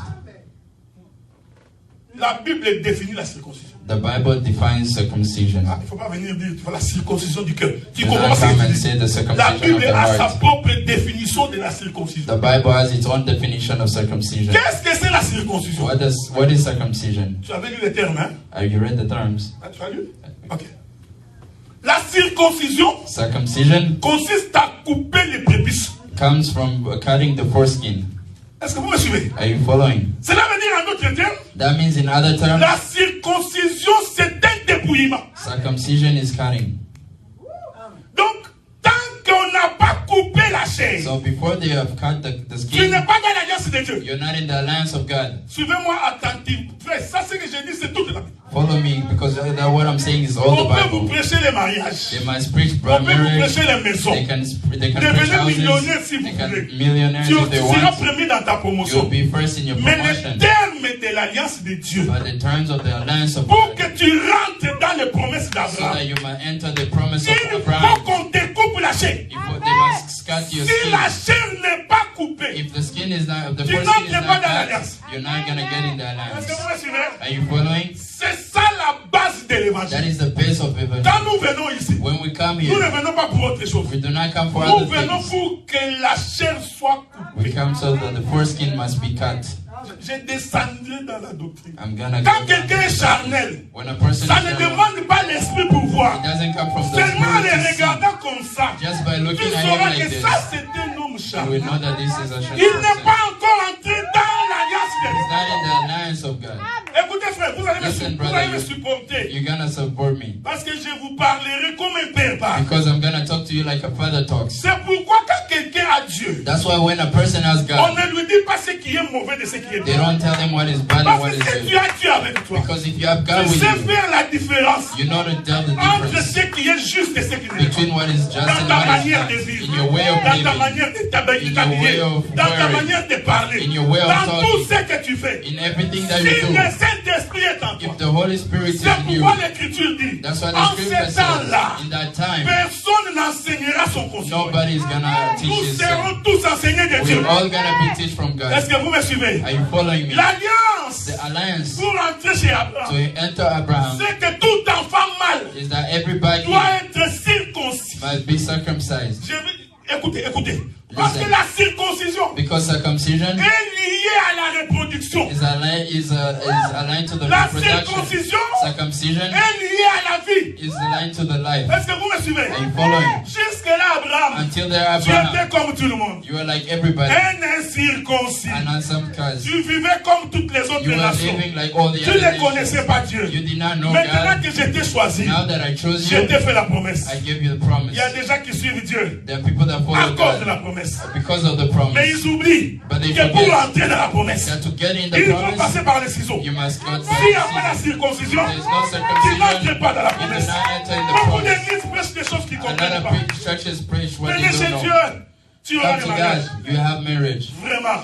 La Bible définit la circoncision. The Bible defines circumcision. Ah, il ne faut pas venir dire la circoncision du cœur. Tu Do comprends not ce que come je and dis? say the La circumcision of Bible the a sa heart. propre définition de la circoncision. The Bible has its own definition of circumcision. Qu'est-ce que c'est la circoncision? What is circumcision? Tu avais lu les termes, hein? Have you read the terms? Ah, tu as lu? Ok. La circoncision Circumcision consiste à couper les prépuces. comes from cutting the foreskin. Est-ce que vous me suivez? Are you following? Cela veut dire en d'autres termes, That means in other terms, la circoncision c'est un dépouillement. circumcision is cutting. Donc, tant qu'on n'a pas coupé la chair, So before they have cut the tu skin, n'es pas dans l'alliance de Dieu. you're not in the alliance of God. Suivez-moi attentivement. Frère, ça c'est que je dis, c'est toute la Bible. Follow me because that what I'm saying is all On the peut vous Bible. prêcher les mariages. They must preach On peut vous marriage. prêcher les maisons. They can preach Devenez millionnaire si houses. vous They can voulez. millionaires Tu if they seras want. premier dans ta You'll promotion. be first in your Mais les promotion. termes de l'alliance de Dieu, But the terms of the alliance of pour God, que tu rentres dans les promesses so that d'Abraham, you might enter the promise of il faut Abraham, qu'on te coupe la chair. they must cut your Si la skin. chair n'est pas coupée, If the skin is not, if the Tu foreskin is n'entres not pas dans cut, l'alliance. you're not gonna get in the est-ce que alliance. vous me suivez? Are you following? C'est ça la base de That l'évangile. is the base of evangelism. Quand nous venons ici, When we come nous ne here, venons pas pour autre chose. we do not come for Nous other venons things. pour que la chair soit We coupée. come so that the foreskin must be cut. Je descendrai dans la doctrine. I'm gonna Quand go quelqu'un est down. charnel, When a person ça is ne down, demande pas l'esprit pour voir. it doesn't come from the Seulement en spirit les to see. regardant comme ça, Just by tu looking at him sauras like que this, ça c'est un homme you will charnel. know that this is a sharp Il n'est person. pas encore entré dans l'alliance de He's Dieu. not in the alliance of God. Écoutez frère, vous allez Listen, vous brother, allez me supporter. You're gonna support me Parce que je vous parlerai comme un père parle. because I'm gonna talk to you like a father talks. C'est pourquoi quand quelqu'un a Dieu, That's why when a person has on God, ne lui dit pas ce qui est mauvais de ce qui est they bien. don't tell them what is bad and Parce what que is si good. tu as Dieu avec toi, Because if you have God tu with sais you, faire la différence you know to tell the entre difference ce qui est juste et ce qui n'est pas. between what is just Dans and ta what is manière de not. vivre, In your way of dans ta living, manière de in t'habiller, your way of dans ta wearing, manière de parler, in your way of dans tout talking, ce que tu fais. in everything that Si you le do. Saint-Esprit est en toi, If the Holy Spirit is c'est in you, pourquoi l'Écriture dit, that's what the en scripture ce says. temps-là, In that time, personne n'enseignera son concitoyen. nobody's gonna teach Nous his serons son. tous enseignés de Dieu. We're all gonna be taught from Est-ce God. que vous me suivez? Are you following me? L'alliance The alliance pour entrer chez to Abraham, enter Abraham c'est que tout enfant mâle is that everybody doit être circoncis. must be circumcised. Écoutez. Parce que la circoncision Because circumcision est liée à la reproduction. is aligned to the La reproduction. circoncision Circumcision est liée à la vie. is aligned to the life. Est-ce que vous me suivez? Are you following? Jusque-là, Abraham, Until there, tu étais Abraham, comme tout le monde. you were like everybody. Un incirconcis. And on some cause, Tu vivais comme toutes les autres you were nations. living like all the Tu other ne connaissais nations. pas Dieu. You did not know Maintenant God. que je t'ai choisi, Now that I chose je you, t'ai fait la promesse. I gave you the Il promise. y a des gens qui suivent Dieu There are people that à follow cause de la God promesse. because of the Mais promise. ils oublient But they que pour forget entrer dans la promesse, that to get in the ils vont promise, passer par les ciseaux. you must go S'il n'y a pas la through. circoncision, There's no tu circumcision. n'entres pas dans la You do promesse. not enter in the Beaucoup promise. d'églises prêchent des choses qu'ils ne comprennent Another pas. churches preach what Venez they chez don't Dieu, know. tu auras Come le to mariage. God, you have marriage. Vraiment.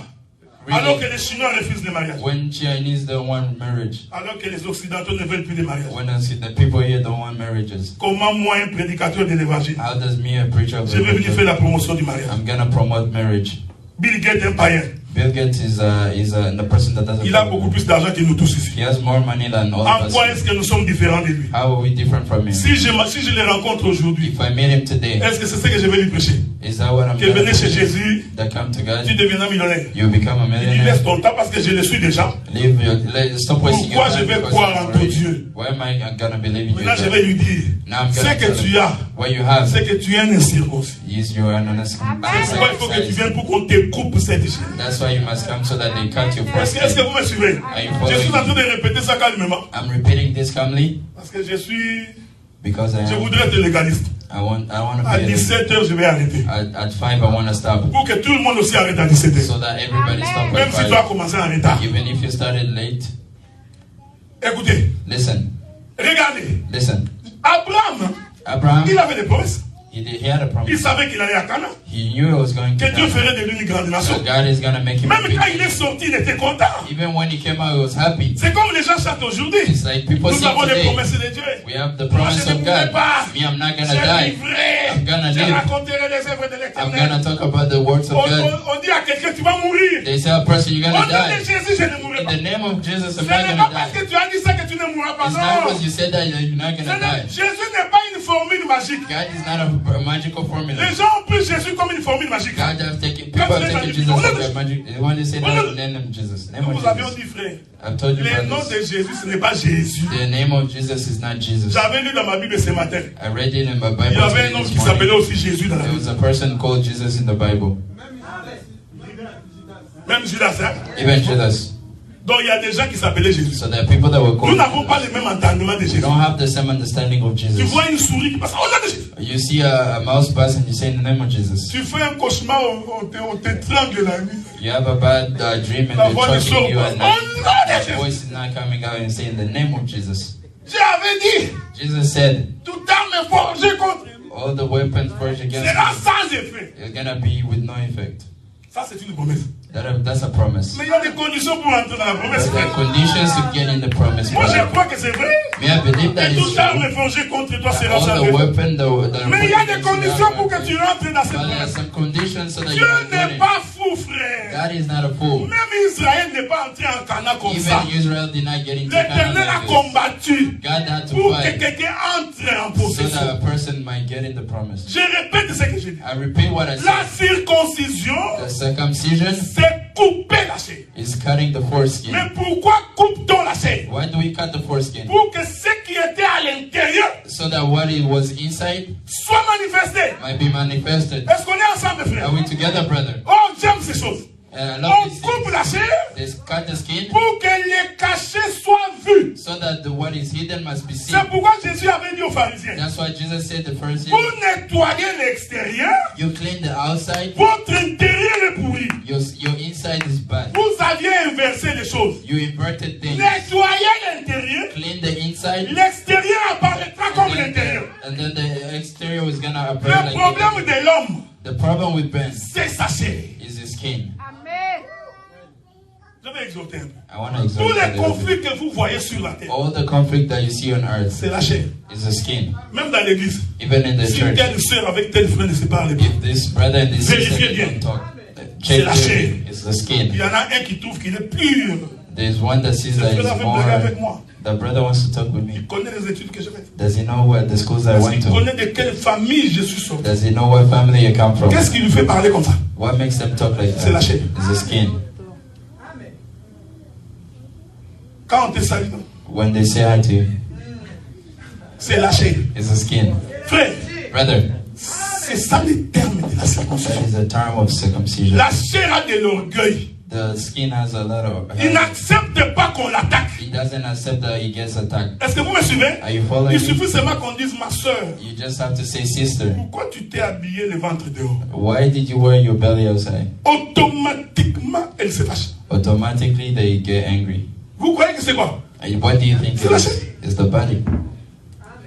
Alors que Really, les Chinois refusent le mariage. when Chinese don't want marriage, Alors que les Occidentaux ne veulent plus de mariage. when I see the people here don't want marriages, Comment moi, un prédicateur de l'évangile, how does me, a preacher of je vais venir faire the la promotion du mariage? I'm gonna promote marriage? Bill Gates, un païen, Bill Gates is the person that doesn't. il a beaucoup plus d'argent que nous tous ici. He has more money than all En of quoi us. est-ce que nous sommes différents de lui? How are we different from him? Si je le rencontre aujourd'hui, If I meet him today, est-ce que c'est ce que je vais lui prêcher? is that what I'm Que gonna venez chez preach? Jésus, That come to tu God, deviendras millionnaire. you become a Il dit millionaire. laisse ton temps parce que je le suis déjà. Stop wasting your Pourquoi je time vais because croire I'm en ton already- Dieu? Why am I gonna believe in you? Maintenant je vais lui dire, Now I'm ce gonna que tell tu him as, what you have c'est que tu es un incirconcis. is your honest. Pourquoi il faut que tu viennes pour qu'on te coupe cette chaîne? That's why you must come so that they cut you Est-ce first. que vous me suivez? Are you Je suis en following? train de répéter ça calmement I'm repeating this calmly parce que je because I voudrais être légaliste. want to À be 17h, je vais arrêter. at 5. I want to stop Pour que tout le monde aussi arrête à 17h. so that everybody stop Même at si tu vas 5. commencer en retard. Even if you started late, Écoutez, listen. regardez. Abraham, Abraham, il avait des promesses. he had a Il promise. savait qu'il allait à Canaan. He knew it was going to Que Dieu happen. ferait de lui une grande nation. So God is going to make him a Même big quand il nation. est sorti, il était content. Even when he came out, he was happy. C'est comme les gens chantent aujourd'hui. It's like people Nous sing avons les today. promesses de Dieu. We have the Moi, promise je ne of mourrai God. pas. Me, I'm not Je gonna die. vivrai. I'm gonna Je live. raconterai les œuvres de I'm l'Éternel. gonna talk about the works of God. On dit à quelqu'un, tu vas mourir. They say a person, you're Au gonna nom de die. Jésus, je ne mourrai In pas. the name of Jesus, Ce I'm n'est not pas gonna parce die. que tu as dit ça que tu ne mourras pas. It's not Non. because you said that you're not gonna die. Jésus n'est pas une formule magique. God is not a magical formula. Les gens ont pris Jésus comme une formule magique. God have taken, people have taken Jesus like a magic. They want to say that name of Jesus. Name of Nous avions Jesus. dit, frère, I've told you le about nom this. de Jésus, ce n'est pas Jésus. The name of Jesus is not Jesus. J'avais lu dans ma Bible ce matin. I read it in my Bible Il y avait today un homme this qui s'appelait morning. aussi Jésus dans la There Bible. was a person called Jesus in the Bible. Même Judas. Hein? Even Judas. Donc il y a des gens qui s'appelaient Jésus. So there are people that were Nous called n'avons pas Jesus. le même entendement de You Jésus. don't have the same understanding of Tu Jesus. vois une souris qui passe au nom de Jésus. You see a mouse pass and you say in the name of Jesus. Tu fais un cauchemar, on t'étrangle la nuit. You have a bad dream and La they're voix ne sort choking you pas. at Au night. nom de The Jésus. voice is not coming out and say in the name of Jesus. J'avais dit, Jesus said, toute arme forgée contre lui all the weapons forged against sera you sans effet. is gonna be with no effect. Ça, c'est une promesse. That's a promise. Mais il y a des conditions pour entrer dans la promesse. But there are conditions to get in the promise. Moi, je brother. crois que c'est vrai. May I believe that Et is toute arme true. forgée contre toi sera All sans the effet. weapons that Mais il y a des conditions pour que tu rentres dans cette But there are promesse. some conditions so that Dieu you can get n'est in. pas fou, frère. God is not a fool. Même Israël n'est pas entré en Canaan comme ça. Even Israel did not get into L'Éternel Canaan a like this. combattu God had to pour que fight quelqu'un entre en so that possession. a person might get in the promise. Je répète ce que j'ai dit. I repeat what I La said. circoncision, The circumcision c'est couper la chair. He's cutting the foreskin. Mais pourquoi coupe-t-on la chair? Why do we cut the foreskin? Pour que ce qui était à l'intérieur So that what it was inside soit manifesté. might be manifested. Est-ce qu'on est ensemble, frère? Are we together, brother? Oh, j'aime ces choses. I On love this. coupe la chair They cut the skin pour que les cachets soient vus. so that what is hidden must be seen. C'est pourquoi Jésus avait dit aux pharisiens, That's why Jesus said the first pour nettoyer l'extérieur, you clean the outside, votre intérieur est pourri. your inside is bad. Vous aviez inversé les choses. You inverted things. Nettoyez l'intérieur, Clean the inside, l'extérieur apparaîtra comme l'intérieur. and then the exterior is gonna appear Le like problème de l'homme, the problem with Ben c'est sa chair. is his skin. Je vais exhorter un peu. I want to Tous exalt les a little bit. conflits que vous voyez sur la terre, All the conflict that you see on earth c'est la chair. is the skin. Même dans l'église. Even in the Si church, telle sœur avec tel frère ne se parle pas, if this brother and this sister Vérifiez they bien. don't talk, C'est check la it. chair. It's the skin. il y en a un qui trouve qu'il est pur. There's one that sees that frère is avait blagué avec more. moi. The brother wants to talk with me. Il connaît les études que j'ai faites. Does he know what the schools I Est-ce went qu'il to? connaît de quelle famille je suis sorti? Does he know what family I come from? Qu'est-ce qui lui fait parler comme ça? What makes them talk like C'est la that? chair. It's the skin. Quand on te salue, When they say hi to you, c'est la chair. it's the skin. Frère, Brother, c'est ça le terme de la that circoncision. is the term of circumcision. La chair a de l'orgueil. The skin has a lot of. Il n'accepte pas qu'on l'attaque. He doesn't accept that he gets attacked. Est-ce que vous me suivez? Are you following Il me? suffit seulement qu'on dise ma soeur. You just have to say, sister, Pourquoi tu t'es habillé le ventre dehors? why did you wear your belly outside? Automatiquement, elle se fâche. Automatically they get angry. Vous croyez que c'est quoi? And what do you think C'est it la is? chair. It's the body.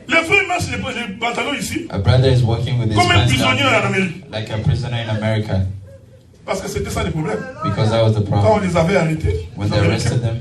Le frère marche les pantalons ici A brother is walking with his comme un pants prisonnier en down Amérique. like a prisoner in America Parce que c'était ça le problème. because that was the Quand on problem. les avait arrêtés, When les they Américains, arrested them,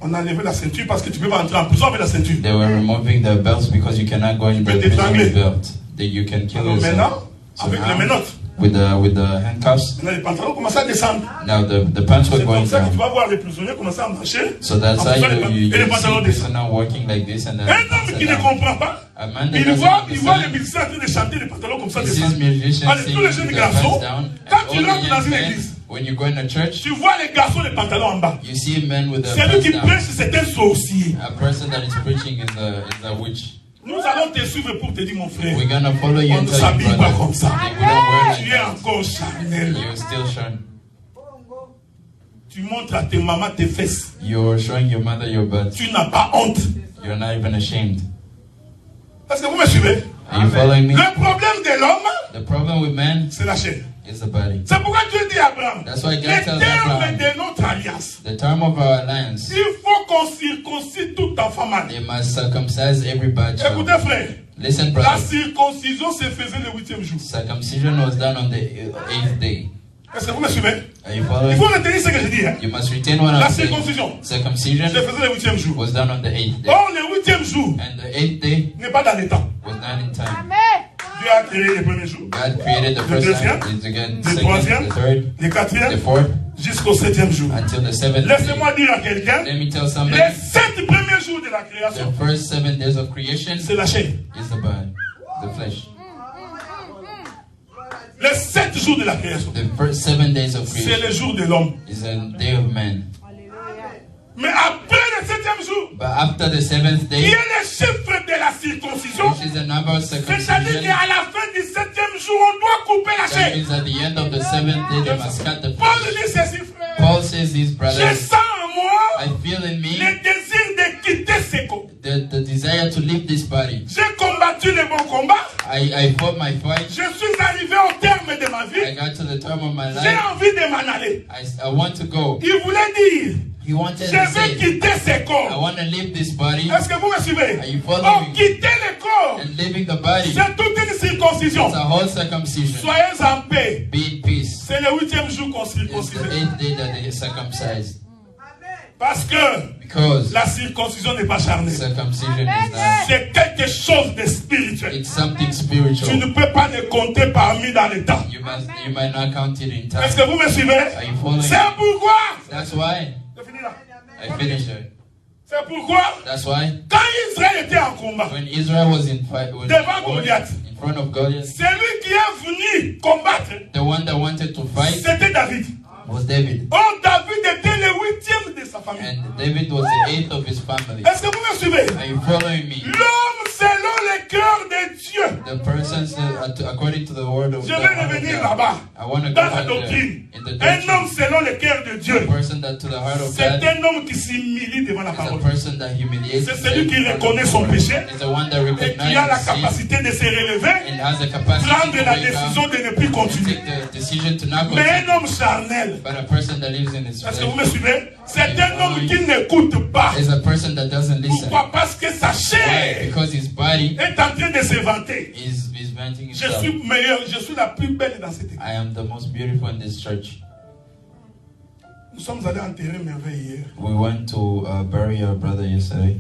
on a enlevé la ceinture parce que tu peux pas entrer en prison avec la ceinture. they were removing the belts because you cannot go in the peux t'étrangler. prison belt. That you can kill Alors yourself. maintenant, So avec les now, menottes, with the handcuffs, maintenant les pantalons commencent à descendre. now the pants were C'est going comme ça que tu down. vas voir les prisonniers commencer à marcher. So that's en how poussant les you et les see pantalons descendent. prisoner walking like this and then Un homme qui ne comprend pas, a man that il doesn't voit les understand. musiciens en train de chanter les pantalons comme ça He sees descendre. musicians Allez, tous les singing jeunes with their garçons, pants down. quand And tu all the rentres dans young une men, église, when you go in a church, tu vois les garçons les pantalons en bas. you see men with their Celui qui pants down. prêche, c'est un sorcier. A person that is preaching is a witch. Nous allons te suivre pour te dire, mon frère, We're gonna follow you on and ne tell you, s'habille pas brother. comme ça. They wouldn't wear Tu like es that. encore charnel. You're still showing. Tu montres à tes mamans tes fesses. You're showing your mother your butt. Tu n'as pas honte. You're not even ashamed. Est-ce que vous me suivez? Are you following me? Le problème de l'homme, The problem with man c'est la chair. is the body. C'est pourquoi Dieu dit à Abraham, That's why le God tells terme Abraham, de notre alliance, the term of our alliance, il faut qu'on circoncise tout enfant mâle. they must circumcise every bad child. Écoutez frère, Listen, la brother. circoncision se faisait le 8e jour. Circumcision was done on the 8th day. Est-ce que vous me suivez? Are you Il following? faut retenir ce que je dis. Hein? You must retain what La I'm saying. circoncision Circumcision se faisait le 8e jour. was done on the 8th day. Or, le 8e jour And the 8th day n'est pas dans les temps. was not in time. Dieu a créé les premiers jours, God created the first deuxième, time, the le second, troisième, the third, le the quatrième, fourth, jusqu'au 7e jour. until the 7th day. Laissez-moi dire à quelqu'un, Let me tell les somebody, 7 premiers jours de la création, the first 7 days of creation c'est la chair. is the body, the flesh. Les 7 jours de la création, The first 7 days of c'est creation le jour de l'homme. is a day of man. Mais après le 7e jour, But after the 7th qui day, est le chiffre de la circoncision, which is the number of c'est-à-dire circumcision, qu'à la fin du 7e jour, on doit couper la that chair. means at the end of the 7th day, they must cut the Paul flesh. dit ceci, frère. Paul says this, Je brothers, sens en moi I feel in me le désir de quitter ce corps. the desire to leave this body. J'ai combattu le bon combat. I fought my fight. Je suis arrivé au terme de ma I vie. got to the term of my J'ai life. envie de m'en aller. I want to go. Il voulait dire, He wanted je to vais say, quitter ce I corps. want to leave this body. Est-ce que vous me suivez? Are you Oh, following? quitter le corps, And leaving the body. c'est toute une circoncision. It's a whole circumcision. Soyez en paix. Be in peace. C'est le 8e jour qu'on It's the circoncise. 8th day that they circumcised. Parce que Because la circoncision n'est pas charnelle. circumcision is not. C'est quelque chose de spirituel. It's something Tu spiritual. ne peux pas le compter parmi dans les temps. You might not count it in Est-ce time. que vous me suivez? Are you following? C'est pourquoi. That's why Je finis là. I finished it. C'est pourquoi, That's why quand Israël était en combat, when Israel was in fight with devant Goliath, in front of Goliath, celui qui est venu combattre, the one that wanted to fight c'était David. was David. Oh, David était le 8e de sa famille. And David was the 8th of his family. Est-ce que vous me suivez? Are you following me? L'homme selon le cœur de Dieu. The persons according to the word of Je vais revenir là-bas. I want to go Dans la back doctrine. in the Un doctrine. homme selon le cœur de Dieu. A person that to the heart of C'est God un homme qui s'humilie devant la is a parole. person that humiliates C'est celui qui himself reconnaît son péché is the one that et qui a la recognizes sin capacité de se relever, and has the capacity prendre to la wake décision up de ne plus and continuer. take the decision to not Mais continue. un homme charnel, But a person that lives in his est-ce que vous flesh me suivez? C'est un homme qui n'écoute pas. is a person that doesn't listen. Pourquoi? Parce que sa Why? chair Because his body est en train de se vanter. is venting Je himself. suis meilleur, je suis la plus belle dans cette église. I am the most beautiful in this church. Nous sommes allés enterrer Merveille hier. We went to bury our brother yesterday.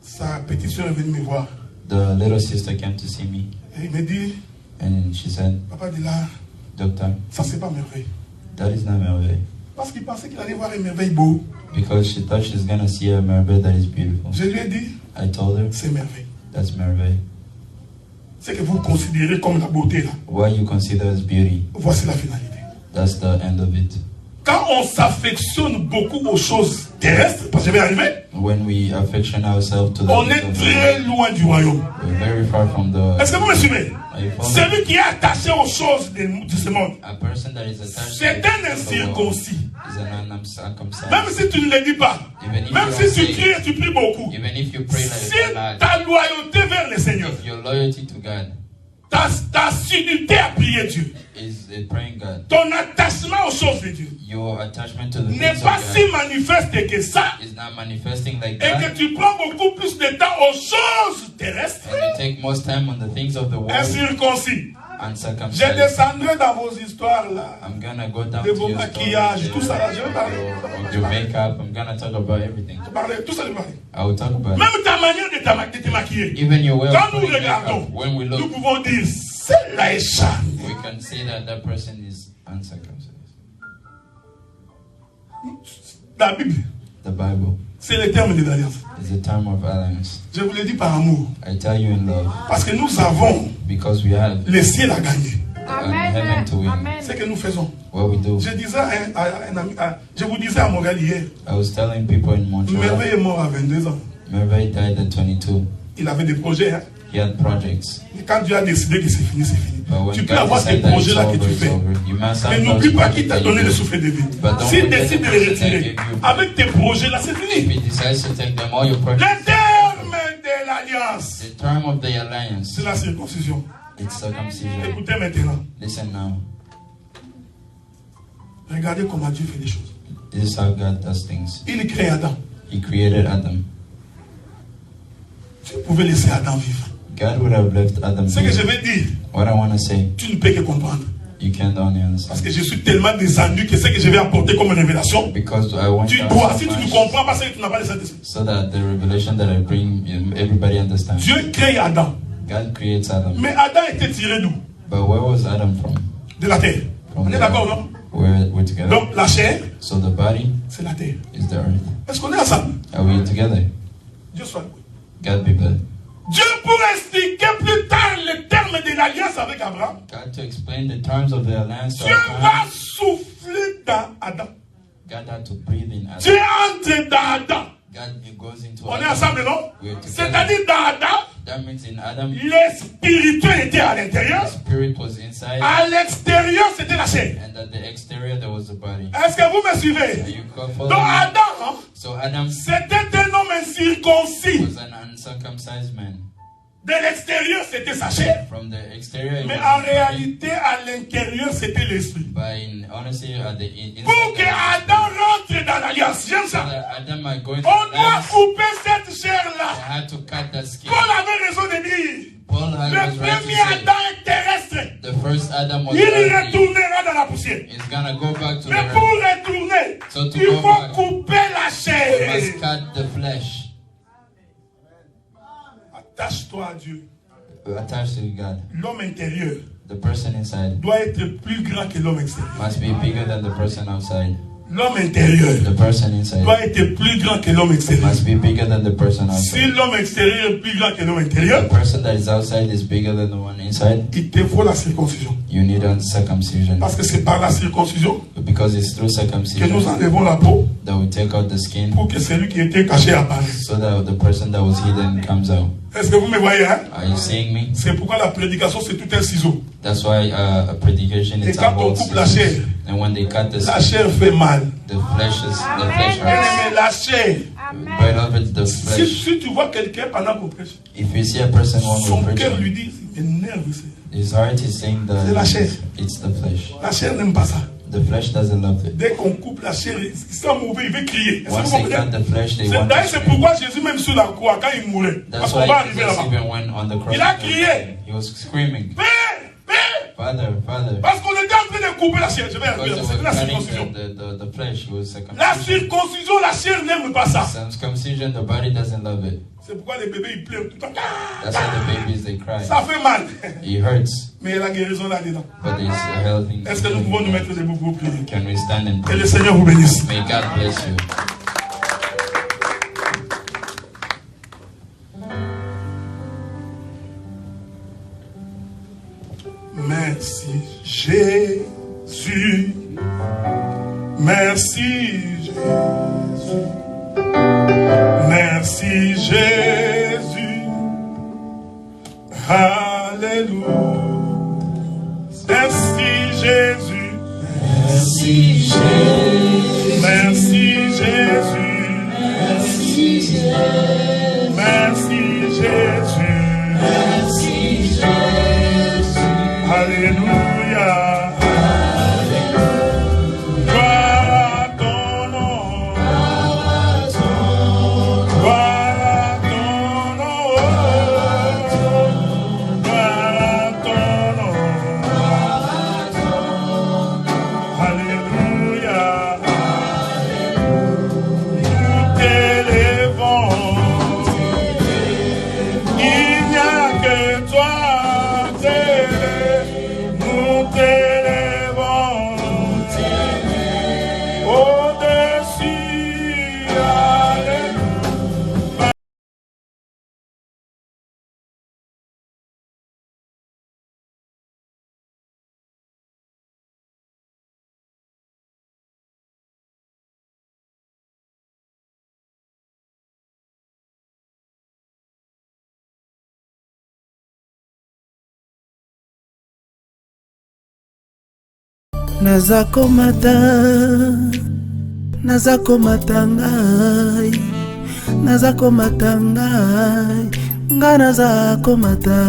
Sa petite soeur est venue me voir. The little sister came to see me Et il me dit, and she said, papa dit là, Doctor, ça c'est pas Merveille. that is not Merveille. Parce qu'il pensait qu'il allait voir une merveille beau. Because she thought she's gonna see a Merveille that is beautiful. Je lui ai dit, I told her, c'est Merveille. that's Merveille. Ce que vous considérez comme la beauté là, What you consider as beauty, voici la finalité. that's the end of it. Quand on s'affectionne beaucoup aux choses terrestres, parce que je vais arriver, When we affection ourselves to the on things est of the très world, loin du royaume. we're very far from the. Est-ce que vous me suivez? Are you following? Celui qui est attaché aux choses de ce monde, A person that is attached c'est to un the world incirconcis. is an uncircumcised. Même si tu ne le dis pas, Even if même you si don't tu say cries et tu pries beaucoup, Even if you pray si like a lot, ta loyauté vers le Seigneur, your loyalty to God ta assiduité à prier Dieu, is praying God. ton attachement aux choses de Dieu Your attachment to the n'est things pas of si God manifeste que ça, is not manifesting like et that, que tu prends beaucoup plus de temps aux choses terrestres, and you take most time on the things of the world incirconcis. Je uncircumcised. descendrai dans vos histoires là, I'm gonna go down de to vos your maquillages, story, tout ça là, je vais parler. your makeup. I'm gonna talk about everything. Je parlais, tout ça je vais parler. I will talk about it. Même ta manière de te maquiller. Even your way of Quand nous putting regardons, makeup. When we nous look, pouvons dire, celle-là est charnée. we can say that that person is uncircumcised. La Bible, The Bible c'est le terme de l'alliance. is a term of alliance. Je vous le dis par amour. I tell you in love Parce que nous avons because we have le ciel à gagner. heaven to win. C'est ce que nous faisons. What we do. Je disais à un ami, je vous disais à Montréal hier, I was telling people in Montreal, Merveille est mort à 22 ans. Merveille died at 22. Il avait des projets. Hein. He had projects. Et quand Dieu a décidé que c'est fini, c'est fini. But when Tu peux God avoir ces decided that it's projets-là que over, tu it's fais. over. You must have Mais those n'oublie pas qu'il projects t'a that you donné le do. souffle de vie. But don't S'il forget décide de the les person that retirer, gave you. avec tes projets-là, c'est If fini. he decides to take them, all your projects. Le terme de l'alliance, The term of the alliance, c'est la circoncision. it's circumcision. Écoutez maintenant. Listen now. Regardez comment Dieu fait les choses. This is how God does things. Il crée Adam. He created Adam. Tu pouvais laisser Adam vivre. God would have left Adam Ce que je be. vais dire, What I want to say, tu ne peux que comprendre. you can't only Parce understand. que je suis tellement descendu que ce que je vais apporter comme révélation, Because I want tu to dois, have si so tu ne much, comprends pas, c'est que tu n'as pas le Saint-Esprit. so that the revelation that I bring, everybody understands. Dieu crée Adam. God creates Adam. Mais Adam était tiré d'où? But where was Adam from? De la terre. On From est d'accord, non? We're together. Donc la chair, So the body c'est la terre. is the earth. Est-ce qu'on est ensemble? Are we together? Dieu soit loué. God be blessed. Dieu, pour expliquer plus tard le terme de l'alliance avec Abraham, God to explain the terms of the alliance to Dieu Abraham, va souffler dans Adam. God had to breathe in Dieu Adam. entre dans Adam. God it goes into On est Adam. ensemble, non? We're together. C'est-à-dire dans Adam, That means in Adam, le spirituel était à the l'intérieur. spirit was inside, À l'extérieur, c'était la chair. and at the exterior there was the body. Est-ce que vous me Are suivez? you Donc following me? Adam, So Adam c'était un homme incirconcis. was an uncircumcised man. De l'extérieur, c'était sa chair. From the exterior, it Mais was en his body. réalité, à l'intérieur, c'était l'esprit. But in honesty, at the Pour inside, que Adam rentre dans l'alliance, j'aime so ça. that Adam might go into On the doit alliance, couper cette they chair-là. had to cut that skin. Paul avait raison de dire, Paul le was right to premier say, Adam est terrestre. the first Adam was Il earthly. retournera dans la poussière. He's gonna go back to the Mais pour earth. retourner, So to il go faut back, couper la You chair. must cut the flesh. Attache-toi à Dieu. Attached to God. L'homme intérieur The person inside doit être plus grand que l'homme extérieur. must be bigger than the person outside. L'homme intérieur The person inside doit être plus grand que l'homme extérieur. must be bigger than the person Si outside. l'homme extérieur est plus grand que l'homme The intérieur, person that is outside is bigger than the one inside. il te faut la circoncision. You need a circumcision. Parce que c'est par la circoncision Because it's through que nous circumcision enlevons la peau that we take out the skin pour que celui qui était caché apparaisse. so that the person that was hidden comes out. Est-ce que vous me voyez, hein? Are you seeing me? C'est pourquoi la prédication c'est tout un ciseau. That's why a predication Et is quand on about coupe la scissors. chair, And when they cut the la skin, chair fait mal. the flesh hurts. Mais la chair, But the si, flesh. si tu vois quelqu'un pendant qu'on prêche, If you see a person while son we're cœur lui preaching, dit, il m'énerve. his heart is saying C'est la chair. that it's the flesh. La chair n'aime pas ça. The flesh doesn't love it. Dès qu'on coupe la chair, il sent mauvais, il veut crier. Est-ce que Once vous they comprenez? cut the flesh, they want D'ailleurs, to c'est scream. pourquoi Jésus, même sur la croix, quand il mourait, parce That's qu'on va why arriver Jesus là-bas, even went on the cross. il a crié, He was screaming, Père, Père, Father, Father. parce qu'on était en train de couper la chair. Je vais arriver là, Because they c'est were la cutting circoncision. the flesh. He was La circumcision. circoncision, la chair n'aime pas ça. Circumcision, the body doesn't love it. C'est pourquoi les bébés ils pleurent tout le temps. That's why the babies, they cry. Ça fait mal. It hurts, Mais il y a la guérison là-dedans. but there's a healthy. Est-ce que nous pouvons nous mettre debout pour prier? Can we stand and Que pray? le Seigneur vous bénisse. May God bless you. Merci Jésus. Merci Jésus. Merci Jésus. Alléluia. Merci Jésus. Merci Jésus. Merci Jésus. Merci Jésus. Merci Jésus. Merci Jésus. Alléluia. Gloire à ton nom. Gloire à ton nom. Gloire à ton nom. Alléluia. Nous t'élèvons. Il n'y a que toi. Nous t'élèvons au-dessus. Alléluia. Nazakomata ngai, nazakomata ngai, nga nazakomata.